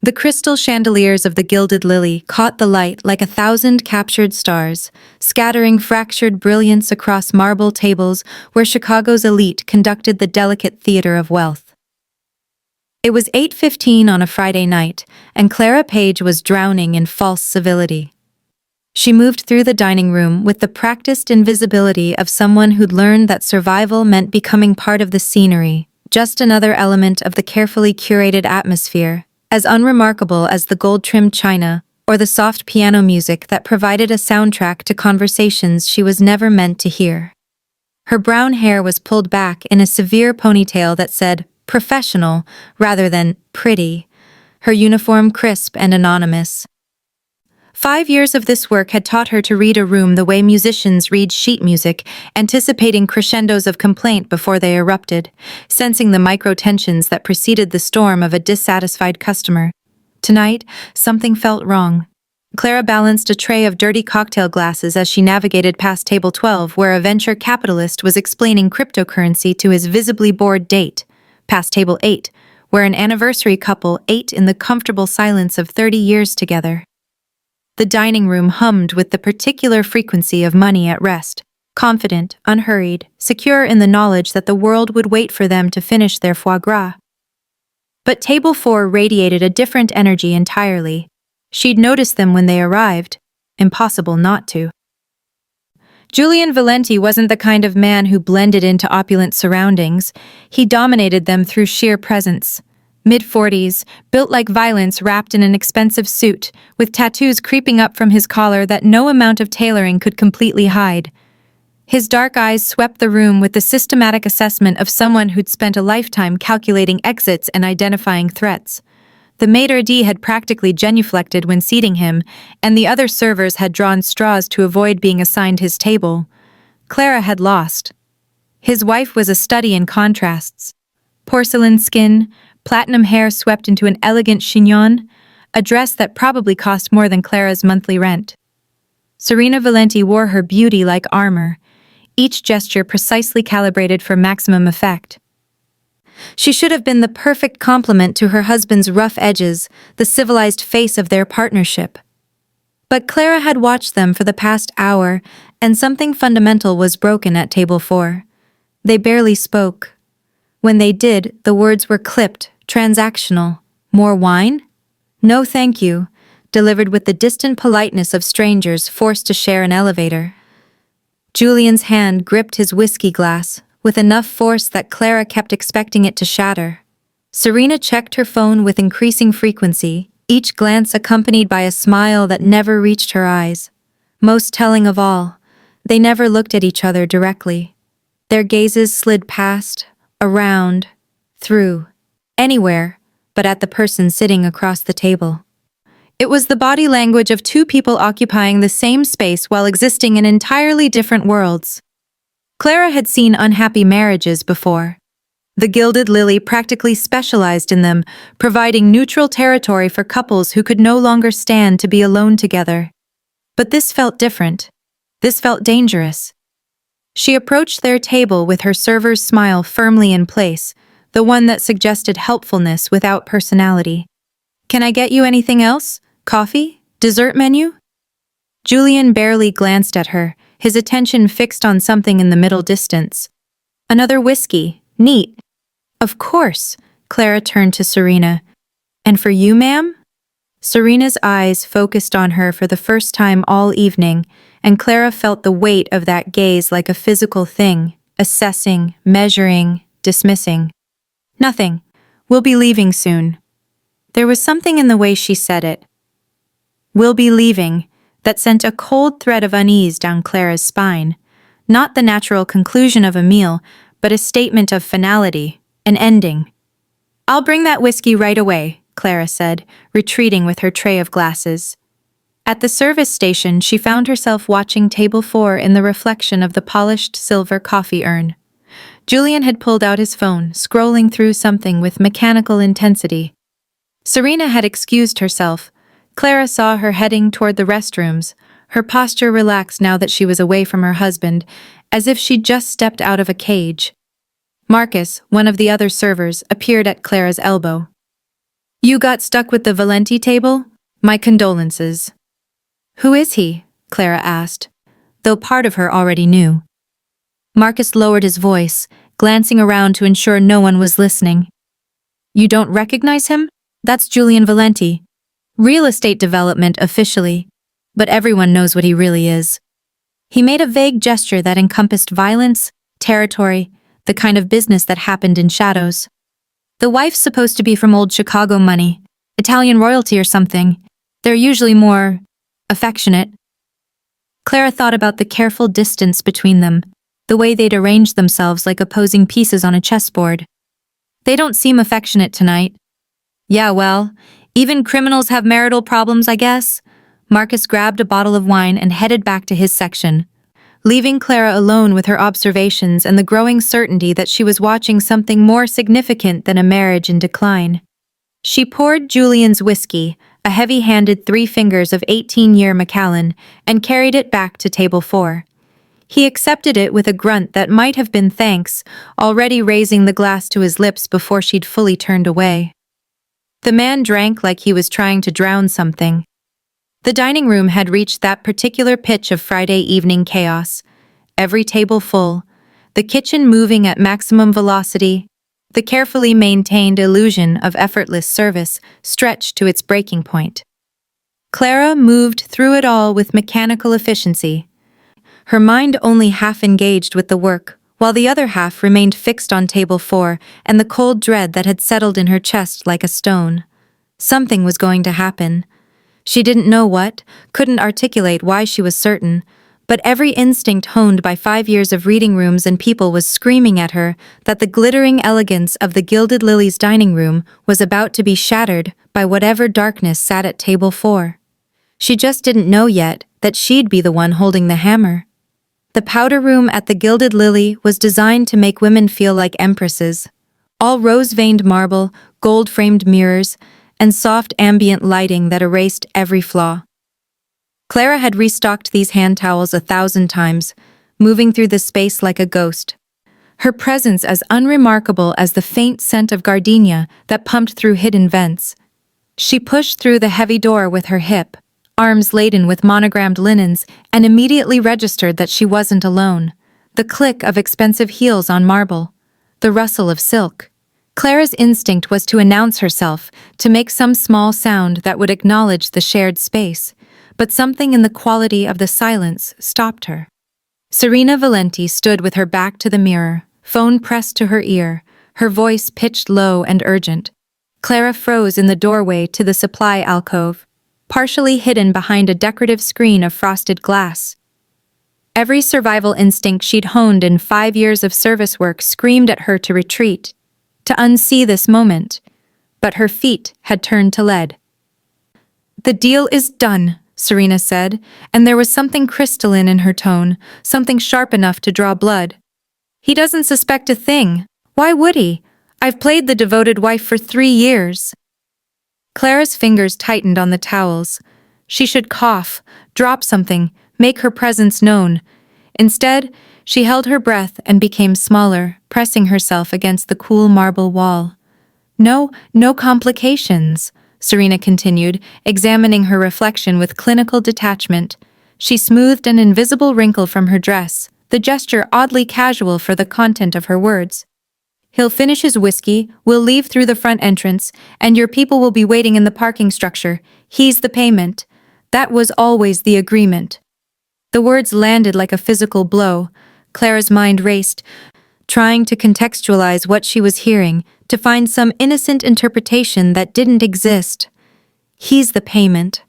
The crystal chandeliers of the gilded lily caught the light like 1,000 captured stars, scattering fractured brilliance across marble tables where Chicago's elite conducted the delicate theater of wealth. It was 8:15 on a Friday night, and Clara Page was drowning in false civility. She moved through the dining room with the practiced invisibility of someone who'd learned that survival meant becoming part of the scenery, just another element of the carefully curated atmosphere, as unremarkable as the gold-trimmed china or the soft piano music that provided a soundtrack to conversations she was never meant to hear. Her brown hair was pulled back in a severe ponytail that said professional rather than pretty, her uniform crisp and anonymous. 5 years of this work had taught her to read a room the way musicians read sheet music, anticipating crescendos of complaint before they erupted, sensing the micro-tensions that preceded the storm of a dissatisfied customer. Tonight, something felt wrong. Clara balanced a tray of dirty cocktail glasses as she navigated past table 12, where a venture capitalist was explaining cryptocurrency to his visibly bored date, past table 8, where an anniversary couple ate in the comfortable silence of 30 years together. The dining room hummed with the particular frequency of money at rest, confident, unhurried, secure in the knowledge that the world would wait for them to finish their foie gras. But table 4 radiated a different energy entirely. She'd noticed them when they arrived. Impossible not to. Julian Valenti wasn't the kind of man who blended into opulent surroundings. He dominated them through sheer presence. Mid-40s, built like violence wrapped in an expensive suit, with tattoos creeping up from his collar that no amount of tailoring could completely hide. His dark eyes swept the room with the systematic assessment of someone who'd spent a lifetime calculating exits and identifying threats. The maitre d' had practically genuflected when seating him, and the other servers had drawn straws to avoid being assigned his table. Clara had lost. His wife was a study in contrasts. Porcelain skin, platinum hair swept into an elegant chignon, a dress that probably cost more than Clara's monthly rent. Serena Valenti wore her beauty like armor, each gesture precisely calibrated for maximum effect. She should have been the perfect complement to her husband's rough edges, the civilized face of their partnership. But Clara had watched them for the past hour, and something fundamental was broken at table 4. They barely spoke. When they did, the words were clipped, transactional. More wine? No thank you, delivered with the distant politeness of strangers forced to share an elevator. Julian's hand gripped his whiskey glass, with enough force that Clara kept expecting it to shatter. Serena checked her phone with increasing frequency, each glance accompanied by a smile that never reached her eyes. Most telling of all, they never looked at each other directly. Their gazes slid past, around, through, anywhere, but at the person sitting across the table. It was the body language of two people occupying the same space while existing in entirely different worlds. Clara had seen unhappy marriages before. The Gilded Lily practically specialized in them, providing neutral territory for couples who could no longer stand to be alone together. But this felt different. This felt dangerous. She approached their table with her server's smile firmly in place, the one that suggested helpfulness without personality. "Can I get you anything else? Coffee? Dessert menu?" Julian barely glanced at her, his attention fixed on something in the middle distance. "Another whiskey. Neat." "Of course." Clara turned to Serena. "And for you, ma'am?" Serena's eyes focused on her for the first time all evening, and Clara felt the weight of that gaze like a physical thing, assessing, measuring, dismissing. "Nothing. We'll be leaving soon." There was something in the way she said it. "We'll be leaving," that sent a cold thread of unease down Clara's spine. Not the natural conclusion of a meal, but a statement of finality, an ending. "I'll bring that whiskey right away," Clara said, retreating with her tray of glasses. At the service station, she found herself watching table 4 in the reflection of the polished silver coffee urn. Julian had pulled out his phone, scrolling through something with mechanical intensity. Serena had excused herself. Clara saw her heading toward the restrooms, her posture relaxed now that she was away from her husband, as if she'd just stepped out of a cage. Marcus, one of the other servers, appeared at Clara's elbow. You got stuck with the Valenti table? My condolences. Who is he? Clara asked, though part of her already knew. Marcus lowered his voice, glancing around to ensure no one was listening. You don't recognize him? That's Julian Valenti. Real estate development officially, but everyone knows what he really is. He made a vague gesture that encompassed violence, territory, the kind of business that happened in shadows. The wife's supposed to be from old Chicago money, Italian royalty or something. They're usually more affectionate. Clara thought about the careful distance between them, the way they'd arranged themselves like opposing pieces on a chessboard. They don't seem affectionate tonight. Yeah, well, even criminals have marital problems, I guess. Marcus grabbed a bottle of wine and headed back to his section, leaving Clara alone with her observations and the growing certainty that she was watching something more significant than a marriage in decline. She poured Julian's whiskey, a heavy-handed 3 fingers of 18-year Macallan, and carried it back to table 4. He accepted it with a grunt that might have been thanks, already raising the glass to his lips before she'd fully turned away. The man drank like he was trying to drown something. The dining room had reached that particular pitch of Friday evening chaos. Every table full, the kitchen moving at maximum velocity, the carefully maintained illusion of effortless service stretched to its breaking point. Clara moved through it all with mechanical efficiency, her mind only half engaged with the work, while the other half remained fixed on table 4 and the cold dread that had settled in her chest like a stone. Something was going to happen. She didn't know what, couldn't articulate why she was certain, but every instinct honed by 5 years of reading rooms and people was screaming at her that the glittering elegance of the Gilded Lily's dining room was about to be shattered by whatever darkness sat at table 4. She just didn't know yet that she'd be the one holding the hammer. The powder room at the Gilded Lily was designed to make women feel like empresses. All rose-veined marble, gold-framed mirrors, and soft ambient lighting that erased every flaw. Clara had restocked these hand towels 1,000 times, moving through the space like a ghost. Her presence as unremarkable as the faint scent of gardenia that pumped through hidden vents. She pushed through the heavy door with her hip, arms laden with monogrammed linens, and immediately registered that she wasn't alone. The click of expensive heels on marble, the rustle of silk. Clara's instinct was to announce herself, to make some small sound that would acknowledge the shared space, but something in the quality of the silence stopped her. Serena Valenti stood with her back to the mirror, phone pressed to her ear, her voice pitched low and urgent. Clara froze in the doorway to the supply alcove, partially hidden behind a decorative screen of frosted glass. Every survival instinct she'd honed in 5 years of service work screamed at her to retreat, to unsee this moment, but her feet had turned to lead. The deal is done, Serena said, and there was something crystalline in her tone, something sharp enough to draw blood. He doesn't suspect a thing. Why would he? I've played the devoted wife for 3 years. Clara's fingers tightened on the towels. She should cough, drop something, make her presence known. Instead, she held her breath and became smaller, pressing herself against the cool marble wall. No complications, Serena continued, examining her reflection with clinical detachment. She smoothed an invisible wrinkle from her dress, the gesture oddly casual for the content of her words. He'll finish his whiskey, we'll leave through the front entrance, and your people will be waiting in the parking structure. He's the payment. That was always the agreement. The words landed like a physical blow. Clara's mind raced, trying to contextualize what she was hearing, to find some innocent interpretation that didn't exist. He's the payment.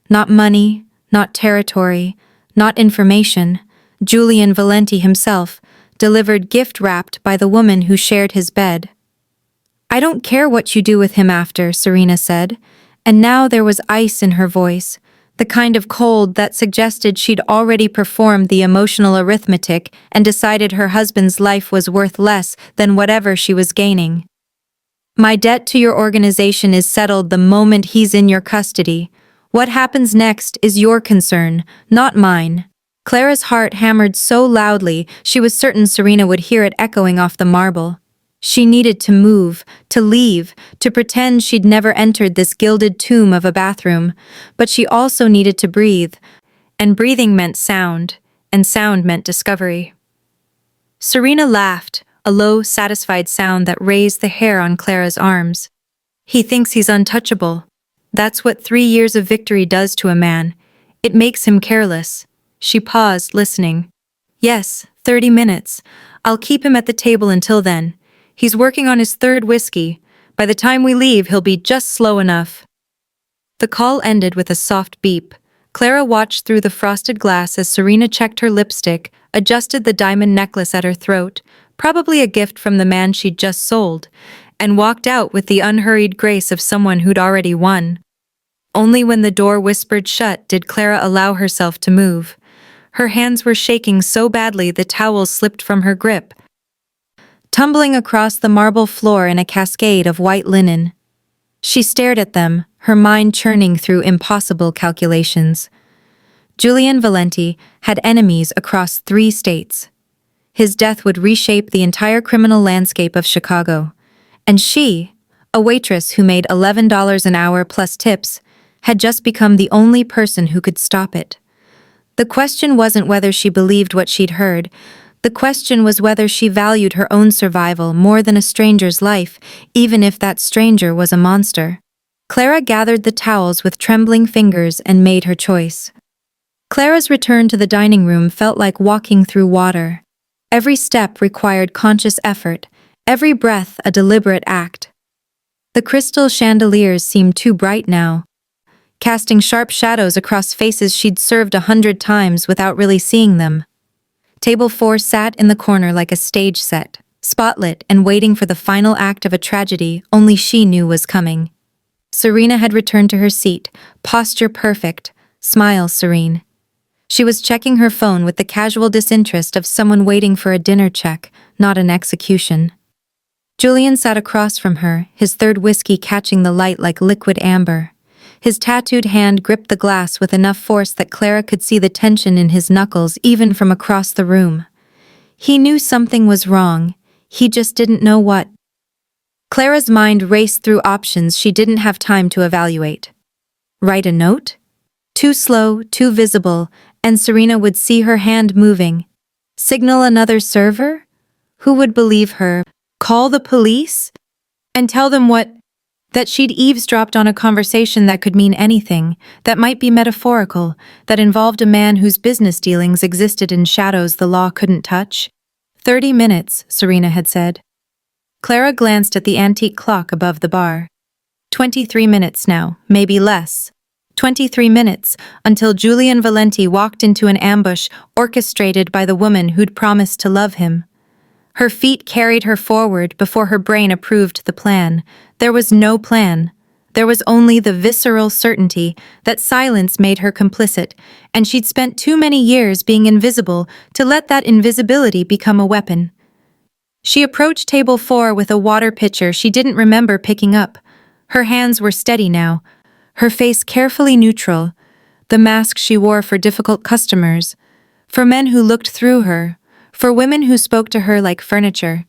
Not money, not territory, not information. Julian Valenti himself, delivered gift-wrapped by the woman who shared his bed. I don't care what you do with him after, Serena said, and now there was ice in her voice, the kind of cold that suggested she'd already performed the emotional arithmetic and decided her husband's life was worth less than whatever she was gaining. My debt to your organization is settled the moment he's in your custody. What happens next is your concern, not mine. Clara's heart hammered so loudly she was certain Serena would hear it echoing off the marble. She needed to move, to leave, to pretend she'd never entered this gilded tomb of a bathroom, but she also needed to breathe, and breathing meant sound, and sound meant discovery. Serena laughed, a low, satisfied sound that raised the hair on Clara's arms. He thinks he's untouchable. That's what 3 years of victory does to a man. It makes him careless. She paused, listening. Yes, 30 minutes. I'll keep him at the table until then. He's working on his 3rd whiskey. By the time we leave, he'll be just slow enough. The call ended with a soft beep. Clara watched through the frosted glass as Serena checked her lipstick, adjusted the diamond necklace at her throat, probably a gift from the man she'd just sold, and walked out with the unhurried grace of someone who'd already won. Only when the door whispered shut did Clara allow herself to move. Her hands were shaking so badly the towels slipped from her grip, tumbling across the marble floor in a cascade of white linen. She stared at them, her mind churning through impossible calculations. Julian Valenti had enemies across 3 states. His death would reshape the entire criminal landscape of Chicago. And she, a waitress who made $11 an hour plus tips, had just become the only person who could stop it. The question wasn't whether she believed what she'd heard. The question was whether she valued her own survival more than a stranger's life, even if that stranger was a monster. Clara gathered the towels with trembling fingers and made her choice. Clara's return to the dining room felt like walking through water. Every step required conscious effort, every breath a deliberate act. The crystal chandeliers seemed too bright now, casting sharp shadows across faces she'd served 100 times without really seeing them. Table 4 sat in the corner like a stage set, spotlit and waiting for the final act of a tragedy only she knew was coming. Serena had returned to her seat, posture perfect, smile serene. She was checking her phone with the casual disinterest of someone waiting for a dinner check, not an execution. Julian sat across from her, his 3rd whiskey catching the light like liquid amber. His tattooed hand gripped the glass with enough force that Clara could see the tension in his knuckles even from across the room. He knew something was wrong, he just didn't know what. Clara's mind raced through options she didn't have time to evaluate. Write a note? Too slow, too visible, and Serena would see her hand moving. Signal another server? Who would believe her? Call the police? And tell them what? That she'd eavesdropped on a conversation that could mean anything, that might be metaphorical, that involved a man whose business dealings existed in shadows the law couldn't touch. 30 minutes, Serena had said. Clara glanced at the antique clock above the bar. 23 minutes now, maybe less. 23 minutes, until Julian Valenti walked into an ambush orchestrated by the woman who'd promised to love him. Her feet carried her forward before her brain approved the plan. There was no plan. There was only the visceral certainty that silence made her complicit, and she'd spent too many years being invisible to let that invisibility become a weapon. She approached table 4 with a water pitcher she didn't remember picking up. Her hands were steady now, her face carefully neutral, the mask she wore for difficult customers, for men who looked through her, for women who spoke to her like furniture.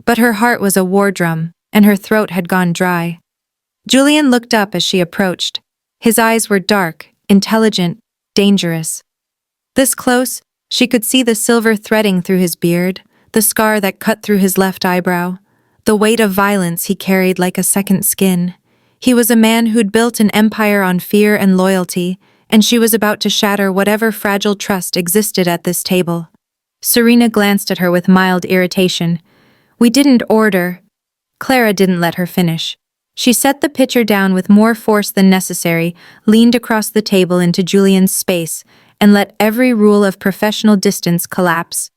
But her heart was a war drum, and her throat had gone dry. Julian looked up as she approached. His eyes were dark, intelligent, dangerous. This close, she could see the silver threading through his beard, the scar that cut through his left eyebrow, the weight of violence he carried like a second skin. He was a man who'd built an empire on fear and loyalty, and she was about to shatter whatever fragile trust existed at this table. Serena glanced at her with mild irritation. "We didn't order." Clara didn't let her finish. She set the pitcher down with more force than necessary, leaned across the table into Julian's space, and let every rule of professional distance collapse.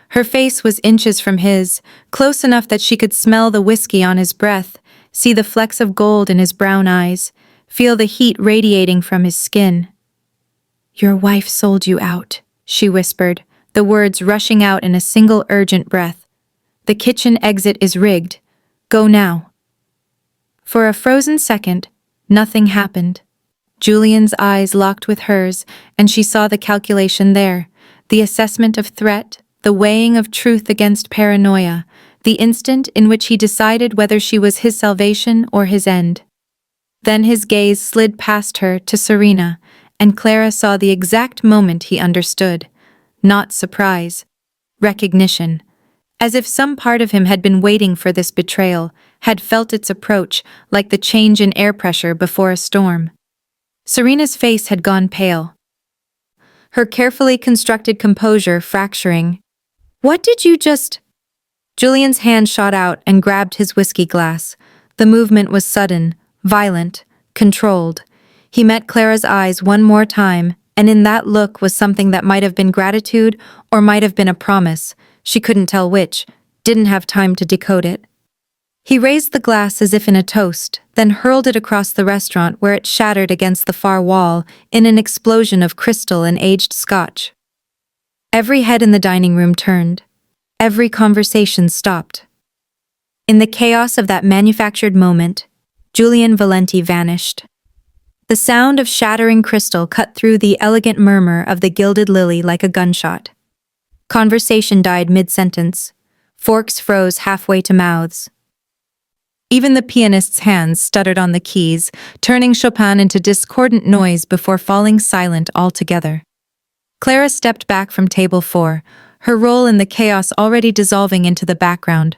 Her face was inches from his, close enough that she could smell the whiskey on his breath, see the flecks of gold in his brown eyes, feel the heat radiating from his skin. "Your wife sold you out," she whispered, the words rushing out in a single urgent breath. "The kitchen exit is rigged. Go now." For a frozen second, nothing happened. Julian's eyes locked with hers, and she saw the calculation there, the assessment of threat, the weighing of truth against paranoia, the instant in which he decided whether she was his salvation or his end. Then his gaze slid past her to Serena, and Clara saw the exact moment he understood. Not surprise. Recognition. As if some part of him had been waiting for this betrayal, had felt its approach like the change in air pressure before a storm. Serena's face had gone pale, her carefully constructed composure fracturing. "What did you just—" Julian's hand shot out and grabbed his whiskey glass. The movement was sudden, violent, controlled. He met Clara's eyes one more time, and in that look was something that might have been gratitude or might have been a promise. She couldn't tell which, didn't have time to decode it. He raised the glass as if in a toast, then hurled it across the restaurant where it shattered against the far wall in an explosion of crystal and aged scotch. Every head in the dining room turned. Every conversation stopped. In the chaos of that manufactured moment, Julian Valenti vanished. The sound of shattering crystal cut through the elegant murmur of the gilded lily like a gunshot. Conversation died mid-sentence. Forks froze halfway to mouths. Even the pianist's hands stuttered on the keys, turning Chopin into discordant noise before falling silent altogether. Clara stepped back from table 4, her role in the chaos already dissolving into the background.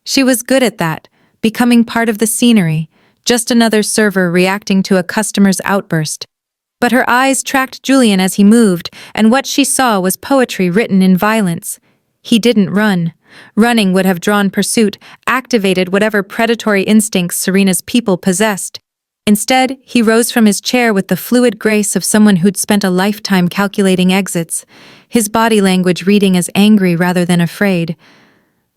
She was good at that, becoming part of the scenery, just another server reacting to a customer's outburst. But her eyes tracked Julian as he moved, and what she saw was poetry written in violence. He didn't run. Running would have drawn pursuit, activated whatever predatory instincts Serena's people possessed. Instead, he rose from his chair with the fluid grace of someone who'd spent a lifetime calculating exits, his body language reading as angry rather than afraid.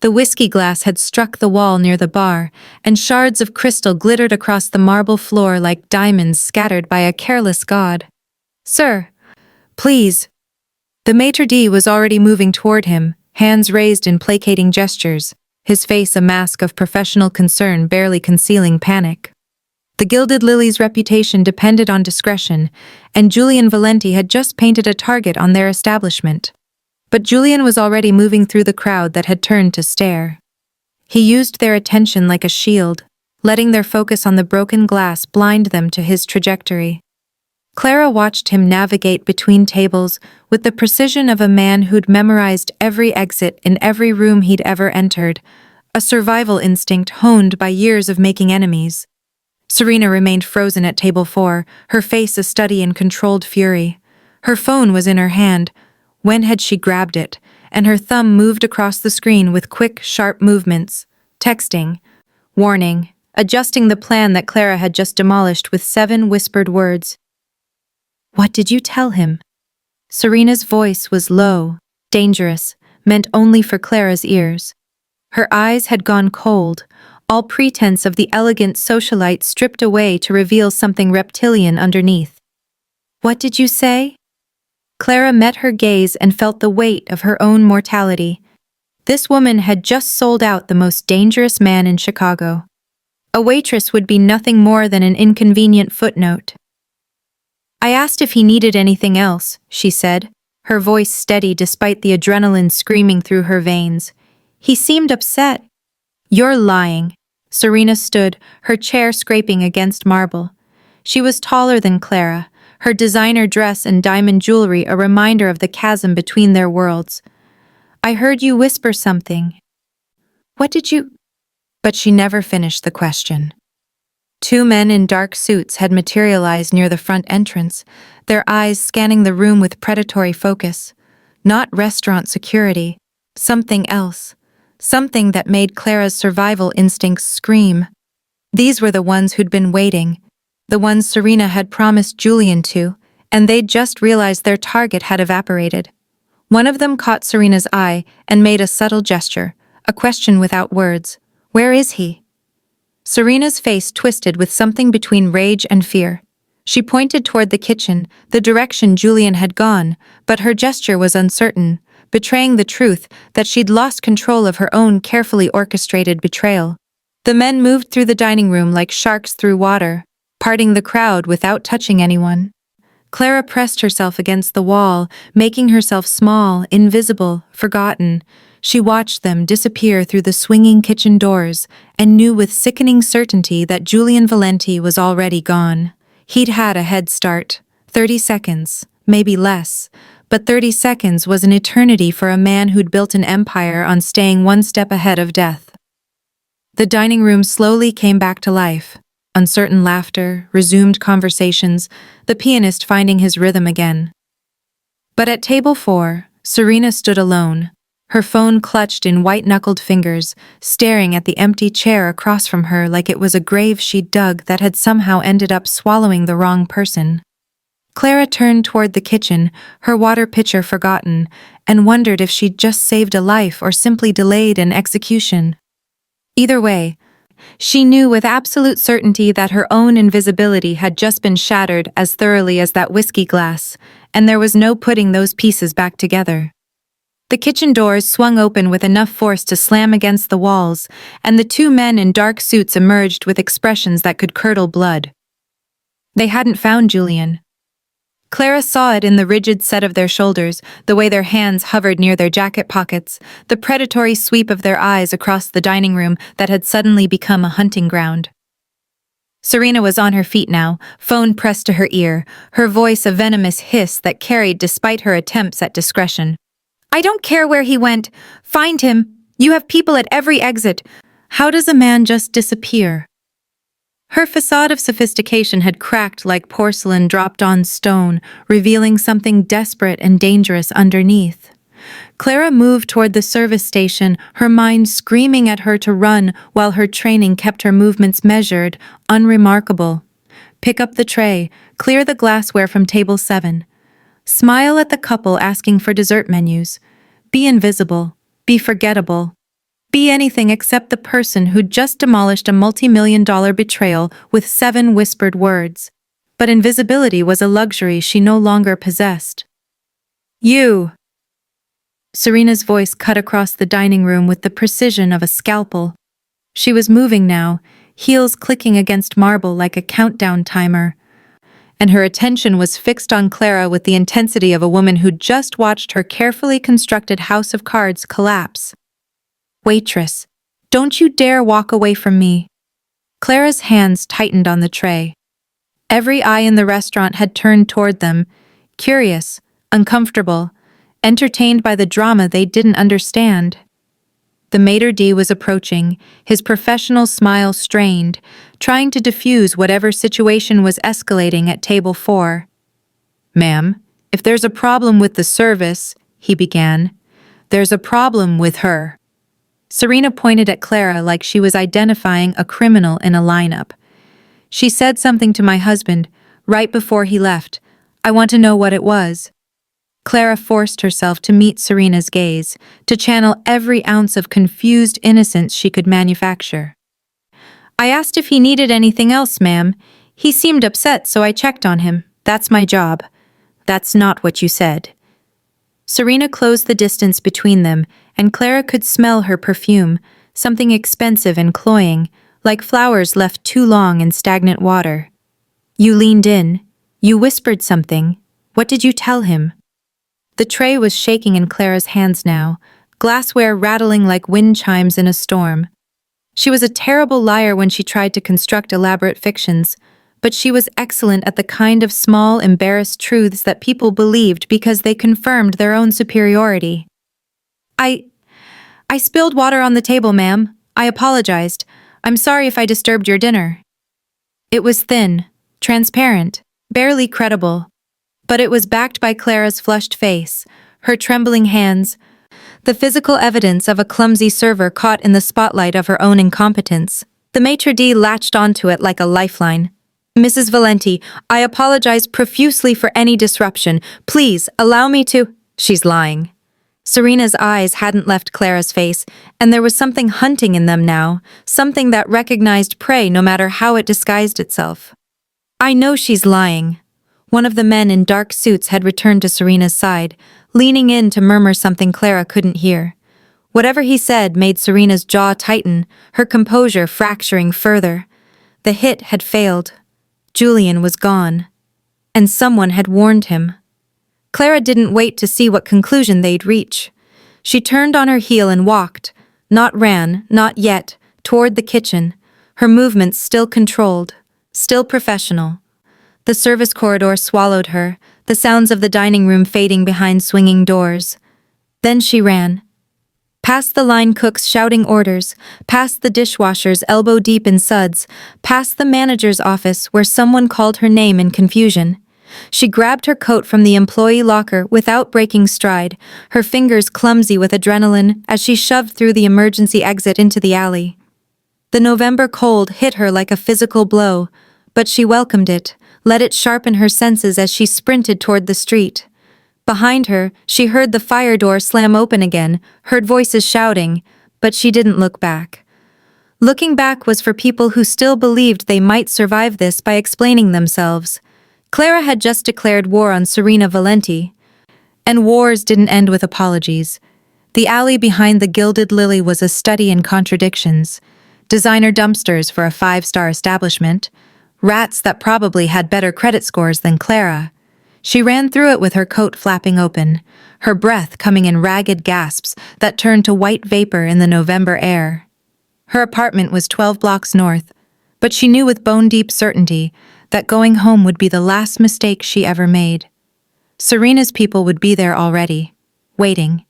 The whiskey glass had struck the wall near the bar, and shards of crystal glittered across the marble floor like diamonds scattered by a careless god. "Sir, please." The maitre d' was already moving toward him, hands raised in placating gestures, his face a mask of professional concern barely concealing panic. The Gilded Lily's reputation depended on discretion, and Julian Valenti had just painted a target on their establishment. But Julian was already moving through the crowd that had turned to stare. He used their attention like a shield, letting their focus on the broken glass blind them to his trajectory. Clara watched him navigate between tables with the precision of a man who'd memorized every exit in every room he'd ever entered, a survival instinct honed by years of making enemies. Serena remained frozen at table 4, her face a study in controlled fury. Her phone was in her hand. When had she grabbed it? And her thumb moved across the screen with quick, sharp movements. Texting. Warning. Adjusting the plan that Clara had just demolished with 7 whispered words. "What did you tell him?" Serena's voice was low, dangerous, meant only for Clara's ears. Her eyes had gone cold, all pretense of the elegant socialite stripped away to reveal something reptilian underneath. "What did you say?" Clara met her gaze and felt the weight of her own mortality. This woman had just sold out the most dangerous man in Chicago. A waitress would be nothing more than an inconvenient footnote. "I asked if he needed anything else," she said, her voice steady despite the adrenaline screaming through her veins. "He seemed upset." "You're lying." Serena stood, her chair scraping against marble. She was taller than Clara, her designer dress and diamond jewelry a reminder of the chasm between their worlds. "I heard you whisper something." "What did you—" But she never finished the question. 2 men in dark suits had materialized near the front entrance, their eyes scanning the room with predatory focus. Not restaurant security, something else. Something that made Clara's survival instincts scream. These were the ones who'd been waiting, the ones Serena had promised Julian to, and they'd just realized their target had evaporated. One of them caught Serena's eye and made a subtle gesture, a question without words. "Where is he?" Serena's face twisted with something between rage and fear. She pointed toward the kitchen, the direction Julian had gone, but her gesture was uncertain, betraying the truth that she'd lost control of her own carefully orchestrated betrayal. The men moved through the dining room like sharks through water, parting the crowd without touching anyone. Clara pressed herself against the wall, making herself small, invisible, forgotten. She watched them disappear through the swinging kitchen doors and knew with sickening certainty that Julian Valenti was already gone. He'd had a head start. 30 seconds, maybe less, but 30 seconds was an eternity for a man who'd built an empire on staying one step ahead of death. The dining room slowly came back to life. Uncertain laughter, resumed conversations, the pianist finding his rhythm again. But at table 4, Serena stood alone, her phone clutched in white-knuckled fingers, staring at the empty chair across from her like it was a grave she'd dug that had somehow ended up swallowing the wrong person. Clara turned toward the kitchen, her water pitcher forgotten, and wondered if she'd just saved a life or simply delayed an execution. Either way, she knew with absolute certainty that her own invisibility had just been shattered as thoroughly as that whiskey glass, and there was no putting those pieces back together. The kitchen doors swung open with enough force to slam against the walls, and the two men in dark suits emerged with expressions that could curdle blood. They hadn't found Julian. Clara saw it in the rigid set of their shoulders, the way their hands hovered near their jacket pockets, the predatory sweep of their eyes across the dining room that had suddenly become a hunting ground. Serena was on her feet now, phone pressed to her ear, her voice a venomous hiss that carried despite her attempts at discretion. "I don't care where he went. Find him. You have people at every exit. How does a man just disappear?" Her facade of sophistication had cracked like porcelain dropped on stone, revealing something desperate and dangerous underneath. Clara moved toward the service station, her mind screaming at her to run while her training kept her movements measured, unremarkable. Pick up the tray, clear the glassware from table 7. Smile at the couple asking for dessert menus. Be invisible. Be forgettable. Be anything except the person who'd just demolished a multi-million-dollar betrayal with 7 whispered words. But invisibility was a luxury she no longer possessed. "You!" Serena's voice cut across the dining room with the precision of a scalpel. She was moving now, heels clicking against marble like a countdown timer. And her attention was fixed on Clara with the intensity of a woman who'd just watched her carefully constructed house of cards collapse. "Waitress, don't you dare walk away from me." Clara's hands tightened on the tray. Every eye in the restaurant had turned toward them, curious, uncomfortable, entertained by the drama they didn't understand. The maitre d' was approaching, his professional smile strained, trying to diffuse whatever situation was escalating at table 4. "Ma'am, if there's a problem with the service," he began, "there's a problem with her." Serena pointed at Clara like she was identifying a criminal in a lineup. "She said something to my husband, right before he left. I want to know what it was." Clara forced herself to meet Serena's gaze, to channel every ounce of confused innocence she could manufacture. "I asked if he needed anything else, ma'am. He seemed upset, so I checked on him. That's my job." "That's not what you said." Serena closed the distance between them, and Clara could smell her perfume, something expensive and cloying, like flowers left too long in stagnant water. "You leaned in. You whispered something. What did you tell him?" The tray was shaking in Clara's hands now, glassware rattling like wind chimes in a storm. She was a terrible liar when she tried to construct elaborate fictions, but she was excellent at the kind of small, embarrassed truths that people believed because they confirmed their own superiority. I spilled water on the table, ma'am. I apologized. I'm sorry if I disturbed your dinner." It was thin, transparent, barely credible. But it was backed by Clara's flushed face, her trembling hands, the physical evidence of a clumsy server caught in the spotlight of her own incompetence. The maitre d' latched onto it like a lifeline. "Mrs. Valenti, I apologize profusely for any disruption. Please, allow me to—" "She's lying." Serena's eyes hadn't left Clara's face, and there was something hunting in them now, something that recognized prey no matter how it disguised itself. "I know she's lying." One of the men in dark suits had returned to Serena's side, leaning in to murmur something Clara couldn't hear. Whatever he said made Serena's jaw tighten, her composure fracturing further. The hit had failed. Julian was gone. And someone had warned him. Clara didn't wait to see what conclusion they'd reach. She turned on her heel and walked, not ran, not yet, toward the kitchen, her movements still controlled, still professional. The service corridor swallowed her, the sounds of the dining room fading behind swinging doors. Then she ran. Past the line cooks shouting orders, past the dishwashers elbow-deep in suds, past the manager's office where someone called her name in confusion. She grabbed her coat from the employee locker without breaking stride, her fingers clumsy with adrenaline as she shoved through the emergency exit into the alley. The November cold hit her like a physical blow, but she welcomed it, let it sharpen her senses as she sprinted toward the street. Behind her, she heard the fire door slam open again, heard voices shouting, but she didn't look back. Looking back was for people who still believed they might survive this by explaining themselves. Clara had just declared war on Serena Valenti. And wars didn't end with apologies. The alley behind the Gilded Lily was a study in contradictions. Designer dumpsters for a 5-star establishment. Rats that probably had better credit scores than Clara. She ran through it with her coat flapping open, her breath coming in ragged gasps that turned to white vapor in the November air. Her apartment was 12 blocks north, but she knew with bone-deep certainty that going home would be the last mistake she ever made. Serena's people would be there already, waiting.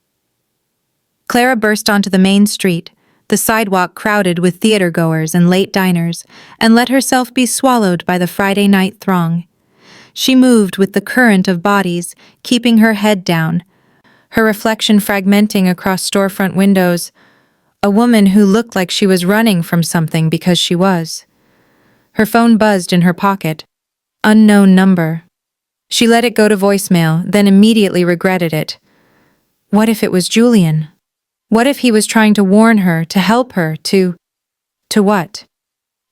Clara burst onto the main street, the sidewalk crowded with theater-goers and late diners, and let herself be swallowed by the Friday night throng. She moved with the current of bodies, keeping her head down, her reflection fragmenting across storefront windows, a woman who looked like she was running from something because she was. Her phone buzzed in her pocket. Unknown number. She let it go to voicemail, then immediately regretted it. What if it was Julian? What if he was trying to warn her, to help her, to what?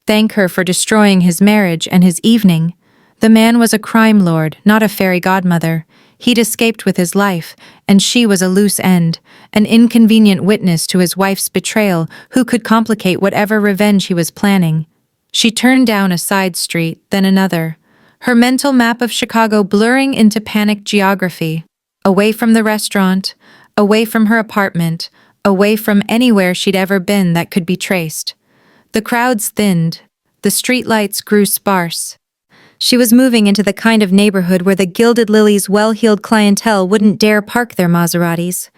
Thank her for destroying his marriage and his evening. The man was a crime lord, not a fairy godmother. He'd escaped with his life, and she was a loose end, an inconvenient witness to his wife's betrayal who could complicate whatever revenge he was planning. She turned down a side street, then another, her mental map of Chicago blurring into panicked geography. Away from the restaurant, away from her apartment, away from anywhere she'd ever been that could be traced. The crowds thinned, the streetlights grew sparse. She was moving into the kind of neighborhood where the Gilded Lily's well-heeled clientele wouldn't dare park their Maseratis.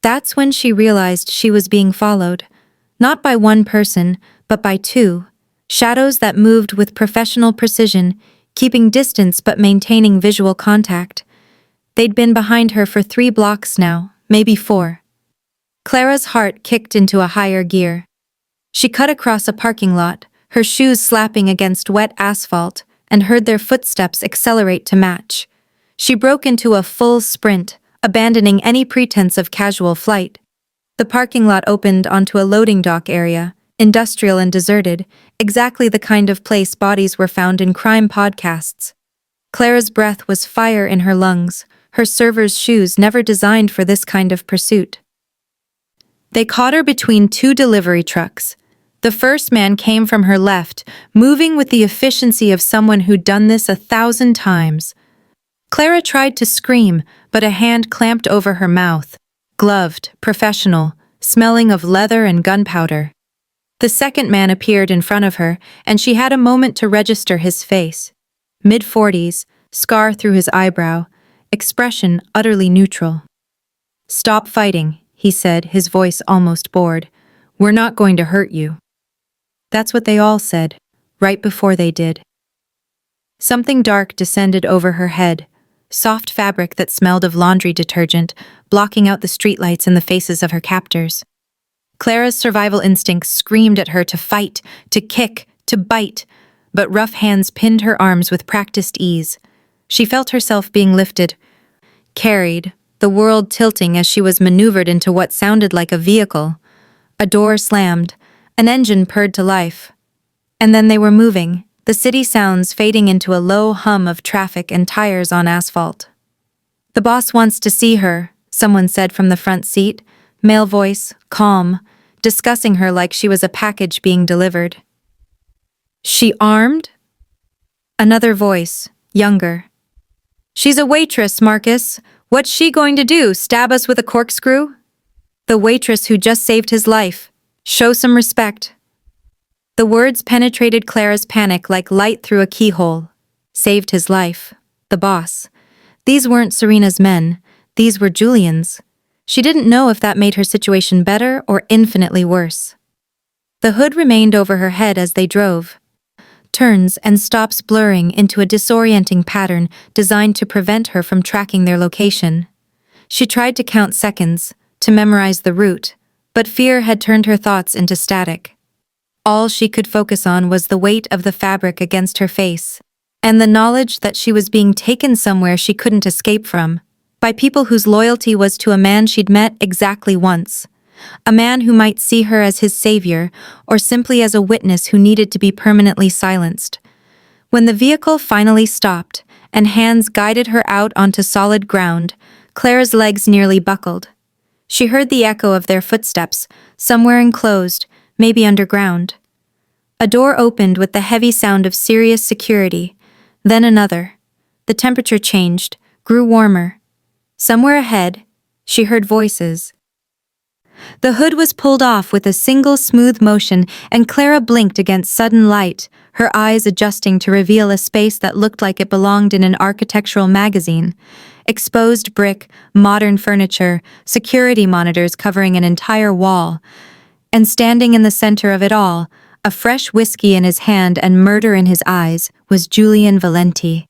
That's when she realized she was being followed. Not by one person, but by two. Shadows that moved with professional precision, keeping distance but maintaining visual contact. They'd been behind her for 3 blocks now, maybe 4. Clara's heart kicked into a higher gear. She cut across a parking lot, her shoes slapping against wet asphalt, and heard their footsteps accelerate to match. She broke into a full sprint, abandoning any pretense of casual flight. The parking lot opened onto a loading dock area, industrial and deserted, exactly the kind of place bodies were found in crime podcasts. Clara's breath was fire in her lungs, her server's shoes never designed for this kind of pursuit. They caught her between 2 delivery trucks. The first man came from her left, moving with the efficiency of someone who'd done this 1,000 times. Clara tried to scream, but a hand clamped over her mouth. Gloved, professional, smelling of leather and gunpowder. The second man appeared in front of her, and she had a moment to register his face. Mid-40s, scar through his eyebrow, expression utterly neutral. "Stop fighting," he said, his voice almost bored. "We're not going to hurt you." That's what they all said, right before they did. Something dark descended over her head, soft fabric that smelled of laundry detergent, blocking out the streetlights and the faces of her captors. Clara's survival instincts screamed at her to fight, to kick, to bite, but rough hands pinned her arms with practiced ease. She felt herself being lifted, carried, the world tilting as she was maneuvered into what sounded like a vehicle. A door slammed, an engine purred to life. And then they were moving, the city sounds fading into a low hum of traffic and tires on asphalt. "The boss wants to see her," someone said from the front seat, male voice, calm, discussing her like she was a package being delivered. "She armed?" Another voice, younger. "She's a waitress, Marcus. What's she going to do, stab us with a corkscrew?" The waitress who just saved his life. Show some respect. The words penetrated Clara's panic like light through a keyhole. Saved his life. The boss. These weren't Serena's men. These were Julian's. She didn't know if that made her situation better or infinitely worse. The hood remained over her head as they drove. Turns and stops blurring into a disorienting pattern designed to prevent her from tracking their location. She tried to count seconds, to memorize the route, but fear had turned her thoughts into static. All she could focus on was the weight of the fabric against her face, and the knowledge that she was being taken somewhere she couldn't escape from, by people whose loyalty was to a man she'd met exactly once. A man who might see her as his savior, or simply as a witness who needed to be permanently silenced. When the vehicle finally stopped, and hands guided her out onto solid ground, Clara's legs nearly buckled. She heard the echo of their footsteps, somewhere enclosed, maybe underground. A door opened with the heavy sound of serious security, then another. The temperature changed, grew warmer. Somewhere ahead, she heard voices. The hood was pulled off with a single smooth motion, and Clara blinked against sudden light, her eyes adjusting to reveal a space that looked like it belonged in an architectural magazine. Exposed brick, modern furniture, security monitors covering an entire wall. And standing in the center of it all, a fresh whiskey in his hand and murder in his eyes, was Julian Valenti.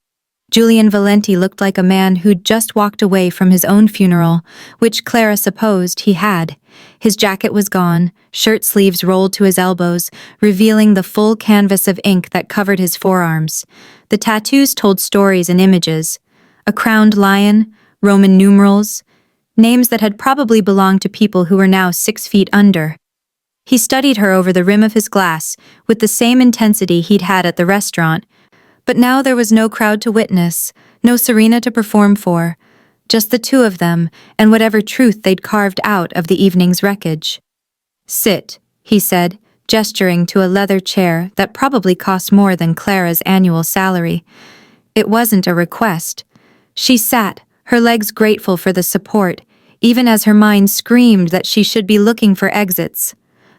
Julian Valenti looked like a man who'd just walked away from his own funeral, which Clara supposed he had. His jacket was gone, shirt sleeves rolled to his elbows, revealing the full canvas of ink that covered his forearms. The tattoos told stories and images. A crowned lion, Roman numerals, names that had probably belonged to people who were now 6 feet under. He studied her over the rim of his glass, with the same intensity he'd had at the restaurant. But now there was no crowd to witness, no Serena to perform for, just the two of them and whatever truth they'd carved out of the evening's wreckage. "Sit," he said, gesturing to a leather chair that probably cost more than Clara's annual salary. It wasn't a request. She sat, her legs grateful for the support, even as her mind screamed that she should be looking for exits.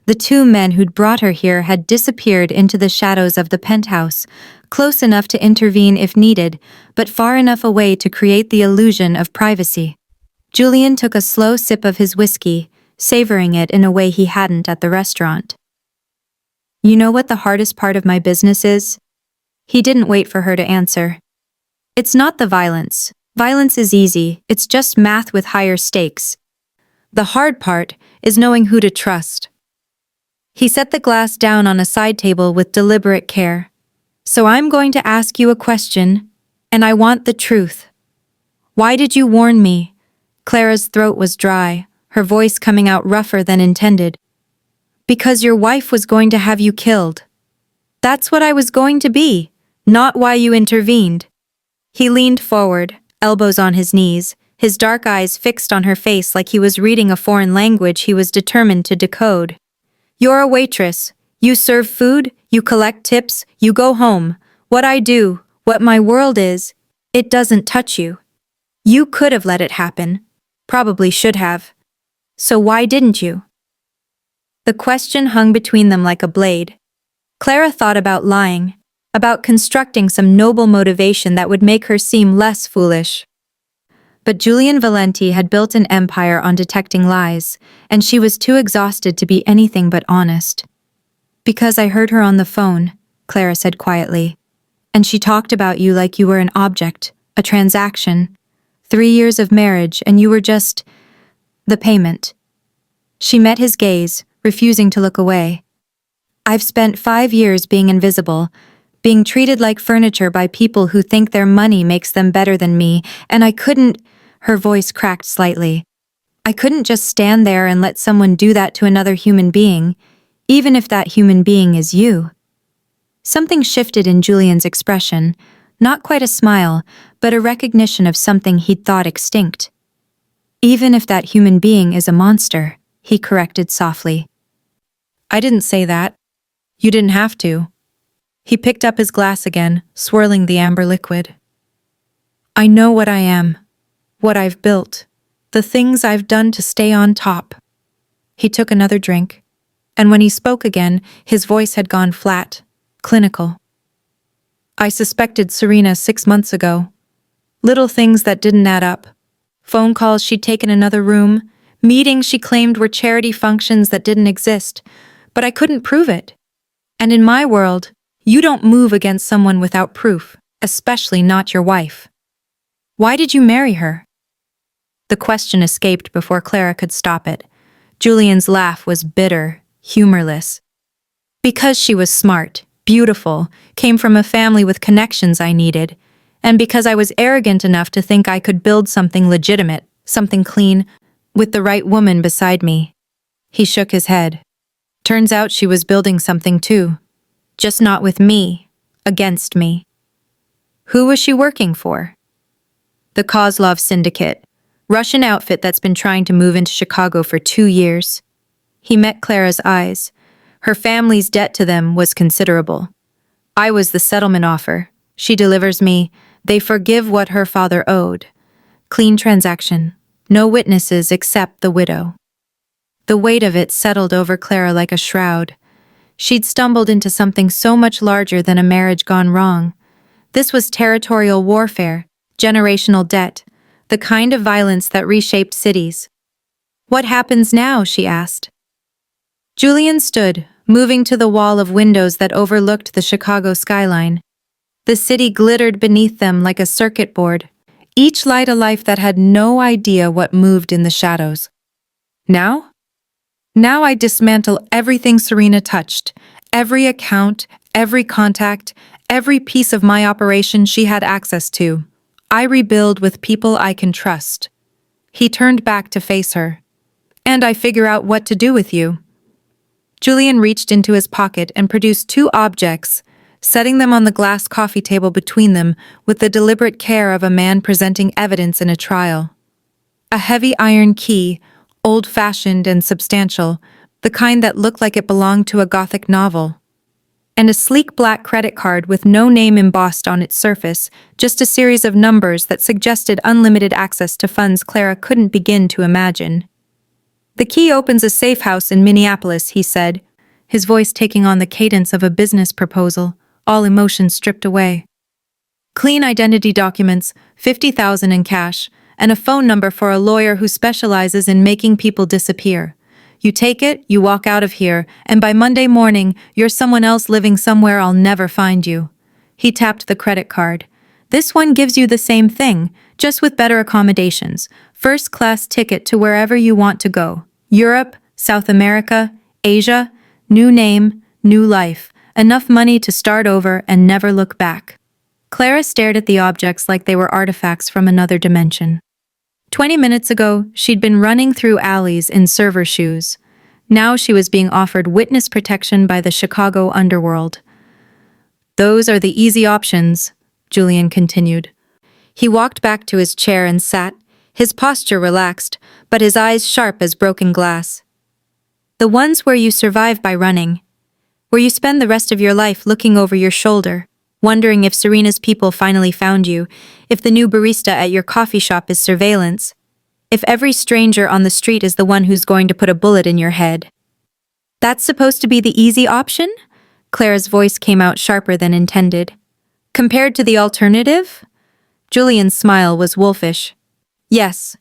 The two men who'd brought her here had disappeared into the shadows of the penthouse, close enough to intervene if needed, but far enough away to create the illusion of privacy. Julian took a slow sip of his whiskey, savoring it in a way he hadn't at the restaurant. "You know what the hardest part of my business is?" He didn't wait for her to answer. "It's not the violence. Violence is easy, it's just math with higher stakes. The hard part is knowing who to trust." He set the glass down on a side table with deliberate care. "So I'm going to ask you a question, and I want the truth. Why did you warn me?" Clara's throat was dry, her voice coming out rougher than intended. "Because your wife was going to have you killed. That's what I was going to be, not why you intervened." He leaned forward, elbows on his knees, his dark eyes fixed on her face like he was reading a foreign language he was determined to decode. "You're a waitress. You serve food, you collect tips, you go home. What I do, what my world is, it doesn't touch you. You could have let it happen. Probably should have. So why didn't you?" The question hung between them like a blade. Clara thought about lying, about constructing some noble motivation that would make her seem less foolish. But Julian Valenti had built an empire on detecting lies, and she was too exhausted to be anything but honest. "Because I heard her on the phone," Clara said quietly. "And she talked about you like you were an object, a transaction. 3 years of marriage, and you were just the payment." She met his gaze, refusing to look away. "I've spent 5 years being invisible, being treated like furniture by people who think their money makes them better than me, and I couldn't—" her voice cracked slightly. "I couldn't just stand there and let someone do that to another human being, even if that human being is you." Something shifted in Julian's expression, not quite a smile, but a recognition of something he'd thought extinct. "Even if that human being is a monster," he corrected softly. "I didn't say that. You didn't have to." He picked up his glass again, swirling the amber liquid. "I know what I am, what I've built, the things I've done to stay on top. He took another drink, and when he spoke again, his voice had gone flat, clinical. I suspected Serena 6 months ago. Little things that didn't add up. Phone calls she'd taken another room, meetings she claimed were charity functions that didn't exist, but I couldn't prove it. And in my world, you don't move against someone without proof, especially not your wife. Why did you marry her? The question escaped before Clara could stop it. Julian's laugh was bitter, humorless. Because she was smart, beautiful, came from a family with connections I needed, and because I was arrogant enough to think I could build something legitimate, something clean, with the right woman beside me. He shook his head. Turns out she was building something too. Just not with me, against me. Who was she working for? The Kozlov Syndicate, Russian outfit that's been trying to move into Chicago for 2 years. He met Clara's eyes. Her family's debt to them was considerable. I was the settlement offer. She delivers me. They forgive what her father owed. Clean transaction. No witnesses except the widow. The weight of it settled over Clara like a shroud. She'd stumbled into something so much larger than a marriage gone wrong. This was territorial warfare, generational debt, the kind of violence that reshaped cities. What happens now? She asked. Julian stood, moving to the wall of windows that overlooked the Chicago skyline. The city glittered beneath them like a circuit board, each light a life that had no idea what moved in the shadows. Now? Now I dismantle everything Serena touched, every account, every contact, every piece of my operation she had access to. I rebuild with people I can trust. He turned back to face her. And I figure out what to do with you. Julian reached into his pocket and produced 2 objects, setting them on the glass coffee table between them with the deliberate care of a man presenting evidence in a trial. A heavy iron key, old-fashioned and substantial, the kind that looked like it belonged to a Gothic novel. And a sleek black credit card with no name embossed on its surface, just a series of numbers that suggested unlimited access to funds Clara couldn't begin to imagine. The key opens a safe house in Minneapolis, he said, his voice taking on the cadence of a business proposal, all emotion stripped away. Clean identity documents, $50,000 in cash, and a phone number for a lawyer who specializes in making people disappear. You take it, you walk out of here, and by Monday morning, you're someone else living somewhere I'll never find you. He tapped the credit card. This one gives you the same thing, just with better accommodations. First-class ticket to wherever you want to go. Europe, South America, Asia, new name, new life. Enough money to start over and never look back. Clara stared at the objects like they were artifacts from another dimension. 20 minutes ago, she'd been running through alleys in server shoes. Now she was being offered witness protection by the Chicago underworld. Those are the easy options, Julian continued. He walked back to his chair and sat, his posture relaxed, but his eyes sharp as broken glass. The ones where you survive by running, where you spend the rest of your life looking over your shoulder, wondering if Serena's people finally found you, if the new barista at your coffee shop is surveillance, if every stranger on the street is the one who's going to put a bullet in your head. That's supposed to be the easy option? Clara's voice came out sharper than intended. Compared to the alternative? Julian's smile was wolfish. Yes.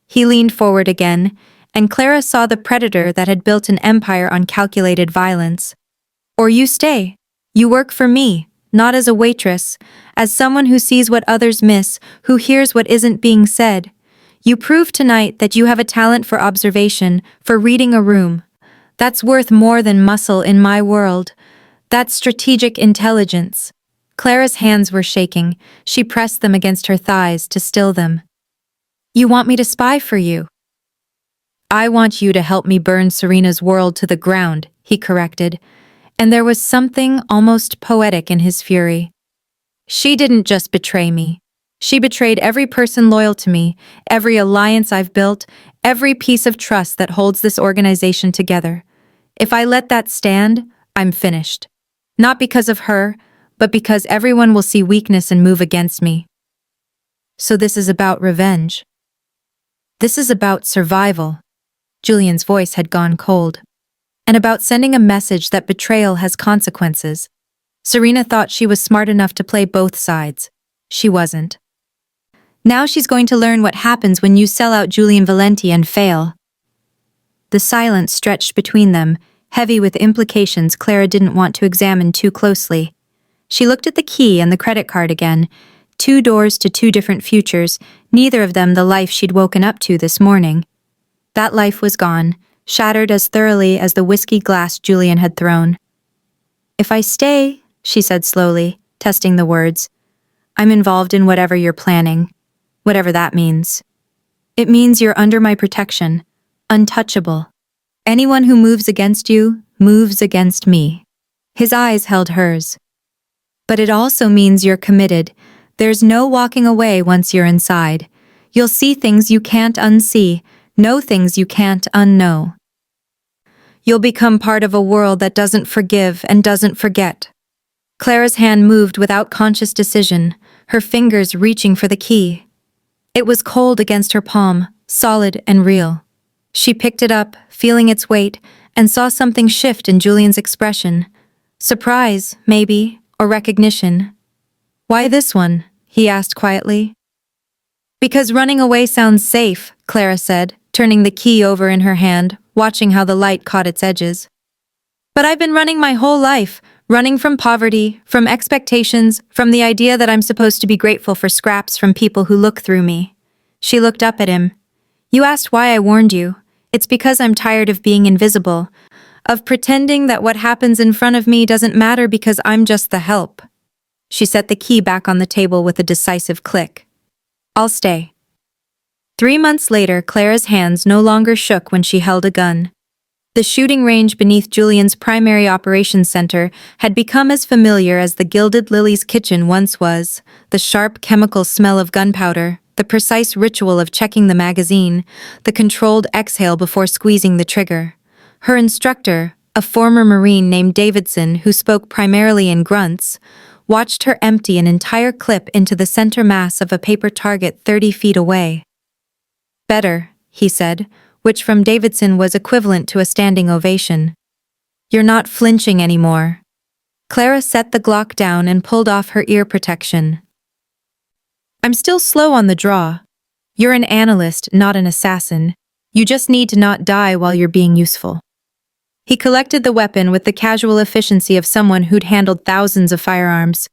He leaned forward again, and Clara saw the predator that had built an empire on calculated violence. Or you stay. You work for me. Not as a waitress, as someone who sees what others miss, who hears what isn't being said. You prove tonight that you have a talent for observation, for reading a room. That's worth more than muscle in my world. That's strategic intelligence. Clara's hands were shaking. She pressed them against her thighs to still them. You want me to spy for you? I want you to help me burn Serena's world to the ground, he corrected. And there was something almost poetic in his fury. She didn't just betray me. She betrayed every person loyal to me, every alliance I've built, every piece of trust that holds this organization together. If I let that stand, I'm finished. Not because of her, but because everyone will see weakness and move against me. So this is about revenge. This is about survival. Julian's voice had gone cold. And about sending a message that betrayal has consequences. Serena thought she was smart enough to play both sides. She wasn't. Now she's going to learn what happens when you sell out Julian Valenti and fail. The silence stretched between them, heavy with implications Clara didn't want to examine too closely. She looked at the key and the credit card again. 2 doors to 2 different futures, neither of them the life she'd woken up to this morning. That life was gone, shattered as thoroughly as the whiskey glass Julian had thrown. "If I stay," she said slowly, testing the words, "I'm involved in whatever you're planning. Whatever that means. It means you're under my protection, untouchable. Anyone who moves against you, moves against me." His eyes held hers. "But it also means you're committed. There's no walking away once you're inside. You'll see things you can't unsee, know things you can't unknow. You'll become part of a world that doesn't forgive and doesn't forget." Clara's hand moved without conscious decision, her fingers reaching for the key. It was cold against her palm, solid and real. She picked it up, feeling its weight, and saw something shift in Julian's expression. Surprise, maybe, or recognition. "Why this one?" he asked quietly. "Because running away sounds safe," Clara said, turning the key over in her hand, watching how the light caught its edges. "But I've been running my whole life, running from poverty, from expectations, from the idea that I'm supposed to be grateful for scraps from people who look through me." She looked up at him. "You asked why I warned you. It's because I'm tired of being invisible, of pretending that what happens in front of me doesn't matter because I'm just the help." She set the key back on the table with a decisive click. "I'll stay." 3 months later, Clara's hands no longer shook when she held a gun. The shooting range beneath Julian's primary operations center had become as familiar as the Gilded Lily's kitchen once was, the sharp chemical smell of gunpowder, the precise ritual of checking the magazine, the controlled exhale before squeezing the trigger. Her instructor, a former Marine named Davidson who spoke primarily in grunts, watched her empty an entire clip into the center mass of a paper target 30 feet away. "Better," he said, which from Davidson was equivalent to a standing ovation. "You're not flinching anymore." Clara set the Glock down and pulled off her ear protection. "I'm still slow on the draw. You're an analyst, not an assassin. You just need to not die while you're being useful." He collected the weapon with the casual efficiency of someone who'd handled thousands of firearms.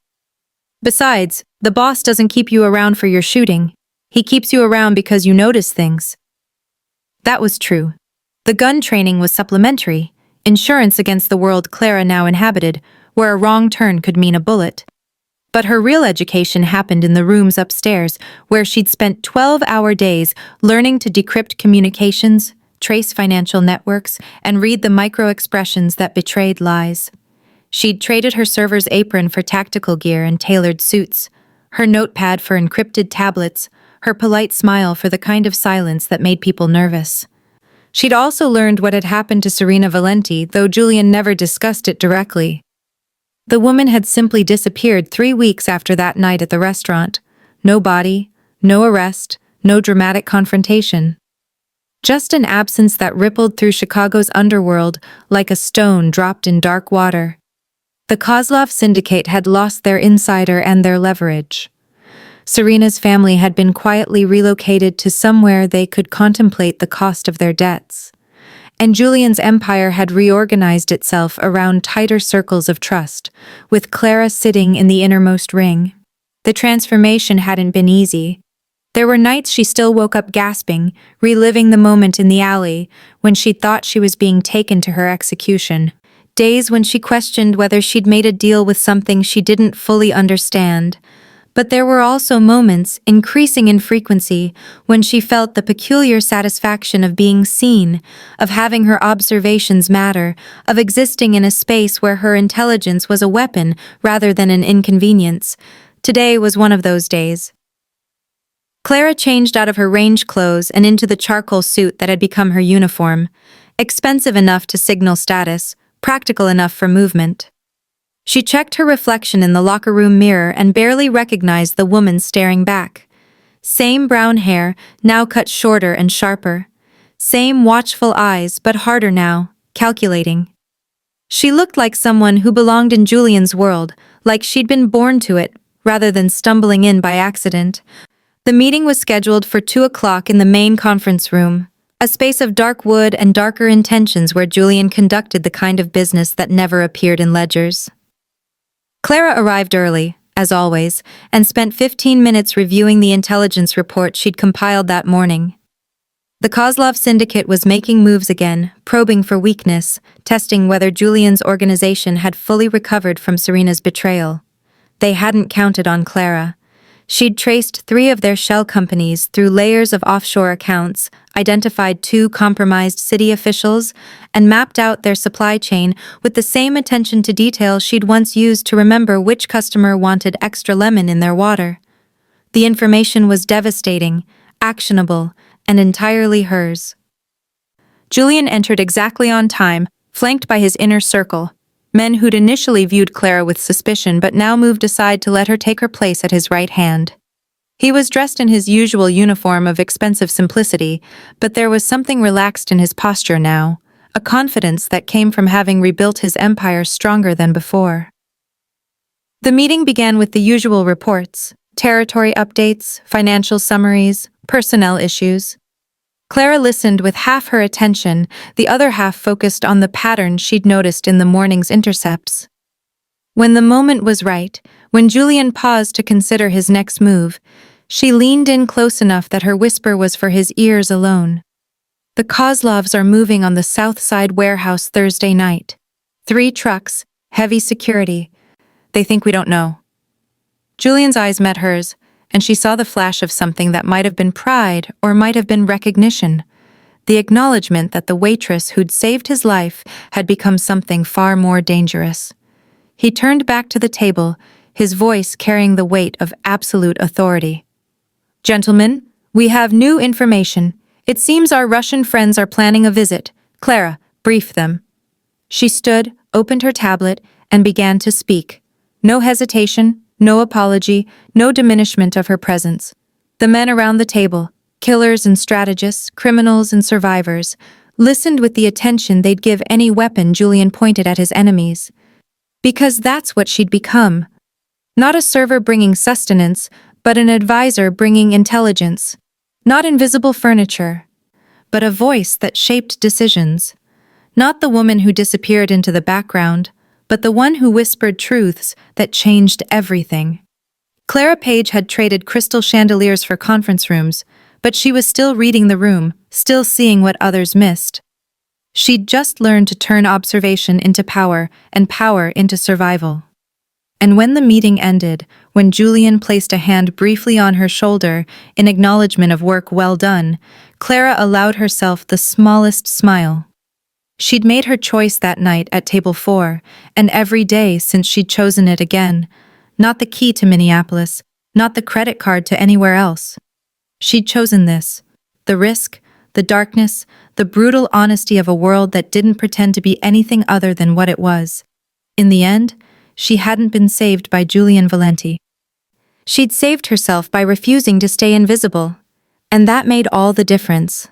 "Besides, the boss doesn't keep you around for your shooting. He keeps you around because you notice things." That was true. The gun training was supplementary, insurance against the world Clara now inhabited, where a wrong turn could mean a bullet. But her real education happened in the rooms upstairs, where she'd spent 12-hour days learning to decrypt communications, trace financial networks, and read the micro-expressions that betrayed lies. She'd traded her server's apron for tactical gear and tailored suits, her notepad for encrypted tablets, her polite smile for the kind of silence that made people nervous. She'd also learned what had happened to Serena Valenti, though Julian never discussed it directly. The woman had simply disappeared 3 weeks after that night at the restaurant. No body, no arrest, no dramatic confrontation. Just an absence that rippled through Chicago's underworld like a stone dropped in dark water. The Kozlov syndicate had lost their insider and their leverage. Serena's family had been quietly relocated to somewhere they could contemplate the cost of their debts. And Julian's empire had reorganized itself around tighter circles of trust, with Clara sitting in the innermost ring. The transformation hadn't been easy. There were nights she still woke up gasping, reliving the moment in the alley when she thought she was being taken to her execution. Days when she questioned whether she'd made a deal with something she didn't fully understand. But there were also moments, increasing in frequency, when she felt the peculiar satisfaction of being seen, of having her observations matter, of existing in a space where her intelligence was a weapon rather than an inconvenience. Today was one of those days. Clara changed out of her range clothes and into the charcoal suit that had become her uniform, expensive enough to signal status, practical enough for movement. She checked her reflection in the locker room mirror and barely recognized the woman staring back. Same brown hair, now cut shorter and sharper. Same watchful eyes, but harder now, calculating. She looked like someone who belonged in Julian's world, like she'd been born to it, rather than stumbling in by accident. The meeting was scheduled for 2 o'clock in the main conference room, a space of dark wood and darker intentions where Julian conducted the kind of business that never appeared in ledgers. Clara arrived early, as always, and spent 15 minutes reviewing the intelligence report she'd compiled that morning. The Kozlov syndicate was making moves again, probing for weakness, testing whether Julian's organization had fully recovered from Serena's betrayal. They hadn't counted on Clara. She'd traced 3 of their shell companies through layers of offshore accounts, identified 2 compromised city officials, and mapped out their supply chain with the same attention to detail she'd once used to remember which customer wanted extra lemon in their water. The information was devastating, actionable, and entirely hers. Julian entered exactly on time, flanked by his inner circle, men who'd initially viewed Clara with suspicion but now moved aside to let her take her place at his right hand. He was dressed in his usual uniform of expensive simplicity, but there was something relaxed in his posture now, a confidence that came from having rebuilt his empire stronger than before. The meeting began with the usual reports, territory updates, financial summaries, personnel issues. Clara listened with half her attention, the other half focused on the pattern she'd noticed in the morning's intercepts. When the moment was right, when Julian paused to consider his next move, she leaned in close enough that her whisper was for his ears alone. The Kozlovs are moving on the South Side warehouse Thursday night. 3 trucks, heavy security. They think we don't know. Julian's eyes met hers, and she saw the flash of something that might have been pride or might have been recognition, the acknowledgement that the waitress who'd saved his life had become something far more dangerous. He turned back to the table, his voice carrying the weight of absolute authority. "Gentlemen, we have new information. It seems our Russian friends are planning a visit. Clara, brief them." She stood, opened her tablet, and began to speak. No hesitation, no apology, no diminishment of her presence. The men around the table, killers and strategists, criminals and survivors, listened with the attention they'd give any weapon Julian pointed at his enemies. Because that's what she'd become. Not a server bringing sustenance, but an advisor bringing intelligence. Not invisible furniture, but a voice that shaped decisions. Not the woman who disappeared into the background, but the one who whispered truths that changed everything. Clara Page had traded crystal chandeliers for conference rooms, but she was still reading the room, still seeing what others missed. She'd just learned to turn observation into power and power into survival. And when the meeting ended, when Julian placed a hand briefly on her shoulder in acknowledgement of work well done, Clara allowed herself the smallest smile. She'd made her choice that night at table 4, and every day since she'd chosen it again. Not the key to Minneapolis, not the credit card to anywhere else. She'd chosen this. The risk, the darkness, the brutal honesty of a world that didn't pretend to be anything other than what it was. In the end, she hadn't been saved by Julian Valenti. She'd saved herself by refusing to stay invisible. And that made all the difference.